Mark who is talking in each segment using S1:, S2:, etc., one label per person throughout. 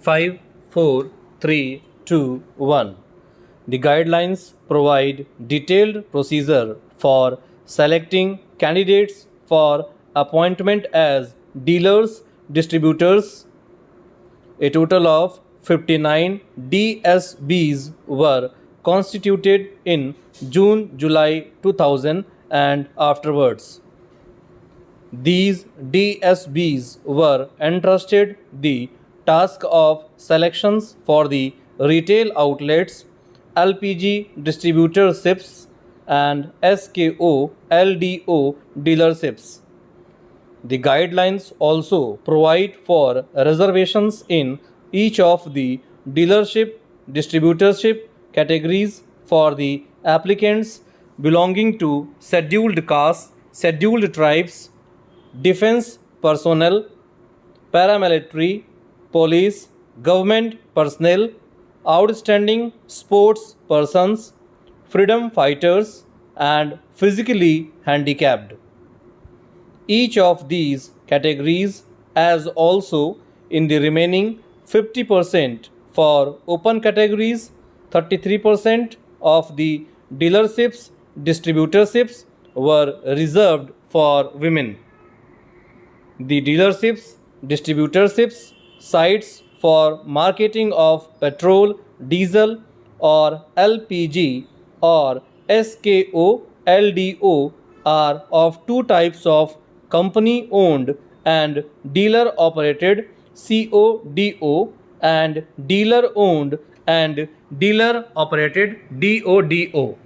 S1: 5, 4, 3, 2, 1. The guidelines provide detailed procedure for selecting candidates for appointment as dealers, distributors. A total of 59 DSBs were constituted in June-July 2000 and afterwards. These DSBs were entrusted the task of selections for the retail outlets, LPG distributorships, and SKO LDO dealerships. The guidelines also provide for reservations in each of the dealership, distributorship categories for the applicants belonging to scheduled castes, scheduled tribes, defense personnel, paramilitary, police, government personnel, outstanding sports persons, freedom fighters, and physically handicapped. Each of these categories, as also in the remaining 50% for open categories, 33% of the dealerships, distributorships were reserved for women. The dealerships, distributorships, sites for marketing of petrol, diesel, or LPG or SKO LDO are of two types of company owned and dealer operated CODO and dealer owned and dealer operated DODO.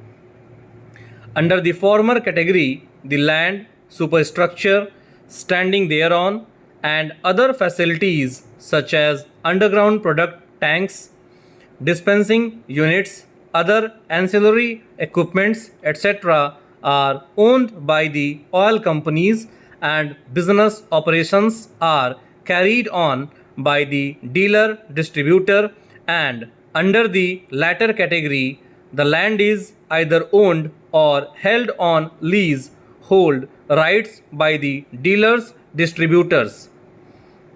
S1: Under the former category, the land, superstructure, standing thereon, and other facilities such as underground product tanks, dispensing units, other ancillary equipments, etc., are owned by the oil companies and business operations are carried on by the dealer distributor, and under the latter category, the land is either owned or held on lease hold rights by the dealers distributors.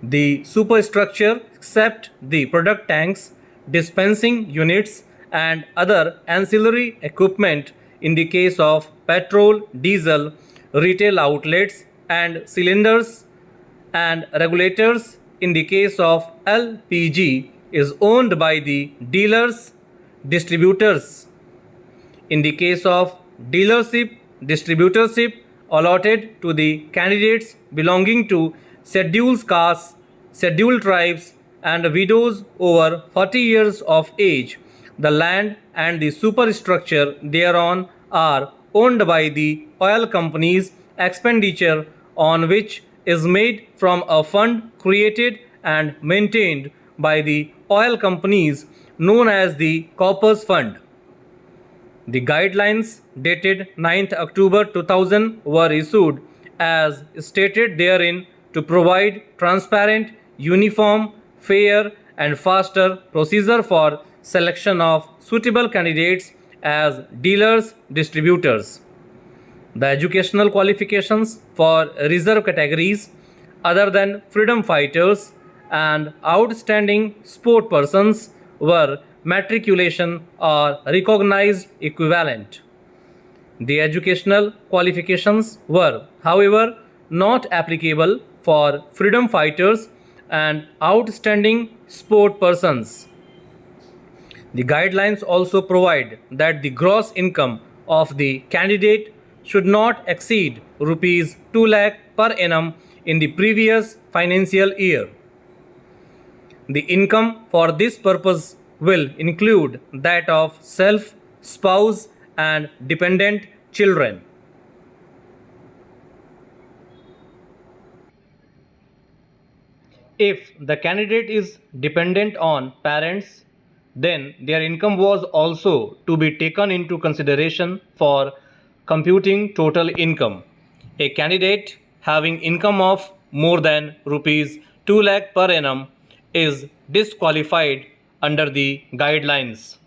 S1: The superstructure except the product tanks, dispensing units, and other ancillary equipment in the case of petrol, diesel, retail outlets, and cylinders, and regulators in the case of LPG is owned by the dealers, distributors. In the case of dealership, distributorship allotted to the candidates belonging to scheduled castes, scheduled tribes, and widows over 40 years of age, the land and the superstructure thereon are owned by the oil companies, expenditure on which is made from a fund created and maintained by the oil companies known as the Corpus Fund. The guidelines dated 9th October 2000 were issued as stated therein to provide transparent, uniform, fair, and faster procedure for selection of suitable candidates as dealers, distributors. The educational qualifications for reserve categories other than freedom fighters and outstanding sport persons were matriculation or recognized equivalent. The educational qualifications were, however, not applicable for freedom fighters and outstanding sport persons. The guidelines also provide that the gross income of the candidate should not exceed rupees 2 lakh per annum in the previous financial year. The income for this purpose will include that of self, spouse, and dependent children. If the candidate is dependent on parents, then their income was also to be taken into consideration for computing total income. A candidate having income of more than rupees 2 lakh per annum is disqualified under the guidelines.